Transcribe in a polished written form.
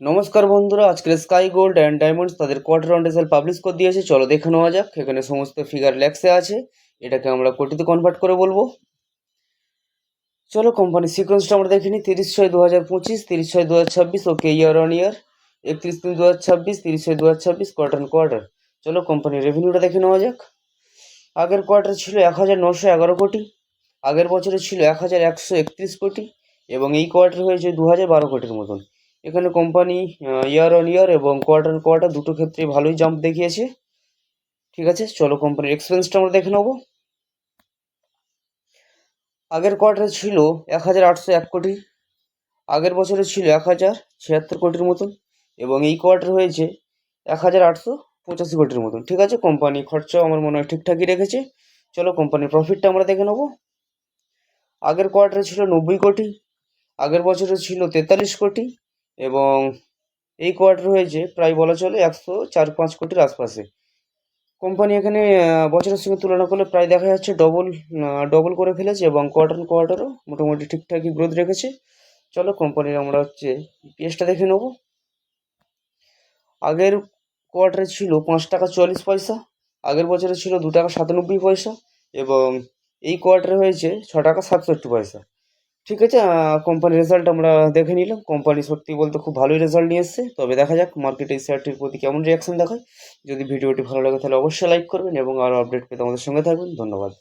নমস্কার বন্ধুরা, আজকের স্কাই গোল্ড অ্যান্ড ডায়মন্ডস তাদের কোয়ার্টার অন রেজাল্ট পাবলিশ করে দিয়েছে। চলো দেখে নেওয়া যাক। এখানে সমস্ত ফিগার ল্যাক্সে আছে, এটাকে আমরা কোটিতে কনভার্ট করে বলবো। চলো কোম্পানির সিকোয়েন্সটা আমরা দেখে নিই। 30/6/2025, 30/6/2026, okay year on year. 31/3/2026, 30/6/2026, quarter on quarter. চলো কোম্পানির রেভিনিউটা দেখে নেওয়া যাক। আগের কোয়ার্টার ছিল 1911 কোটি, আগের বছরে ছিল 1131 কোটি, এবং এই কোয়ার্টার হয়েছে 2012 কোটির মতন। এখানে কোম্পানি ইয়ার অন ইয়ার এবং কোয়ার্টার অন কোয়ার্টার দুটো ক্ষেত্রে ভালোই জাম্প দেখিয়েছে। ঠিক আছে, চলো কোম্পানির এক্সপেন্সটা আমরা দেখে নেবো। আগের কোয়ার্টারে ছিল 1801 কোটি, আগের বছরে ছিল 1076 কোটির মতন, এবং এই কোয়ার্টার হয়েছে 1885 কোটির মতন। ঠিক আছে, কোম্পানি খরচাও আমার মনে হয় ঠিকঠাকই রেখেছে। চলো কোম্পানির প্রফিটটা আমরা দেখে নেবো। আগের কোয়ার্টারে ছিল 90 কোটি, আগের বছরে ছিল 43 কোটি, এবং এই কোয়ার্টার হয়েছে প্রায় বলা চলে 104-5 কোটির আশপাশে। কোম্পানি এখানে বছরের সঙ্গে তুলনা করলে প্রায় দেখা যাচ্ছে ডবল করে ফেলেছে, এবং কোয়ার্টারও মোটামুটি ঠিকঠাকই গ্রোথ রেখেছে। চলো কোম্পানির আমরা ইপিএসটা দেখে নেবো। আগের কোয়ার্টারে ছিল 5 টাকা 44 পয়সা, আগের বছরে ছিল 2 টাকা 97 পয়সা, এবং এই কোয়ার্টারে হয়েছে 6 টাকা 67 পয়সা। ঠিক আছে, কোম্পানির রেজাল্ট আমরা দেখে নিলাম। কোম্পানি সত্যি বলতে খুব ভালোই রেজাল্ট নিয়ে এসছে। তবে দেখা যাক মার্কেটে এই শেয়ারটির প্রতি কেমন রিয়াকশন দেখায়। যদি ভিডিওটি ভালো লাগে তাহলে অবশ্যই লাইক করবেন এবং আরও আপডেট পেতে আমাদের সঙ্গে থাকবেন। ধন্যবাদ।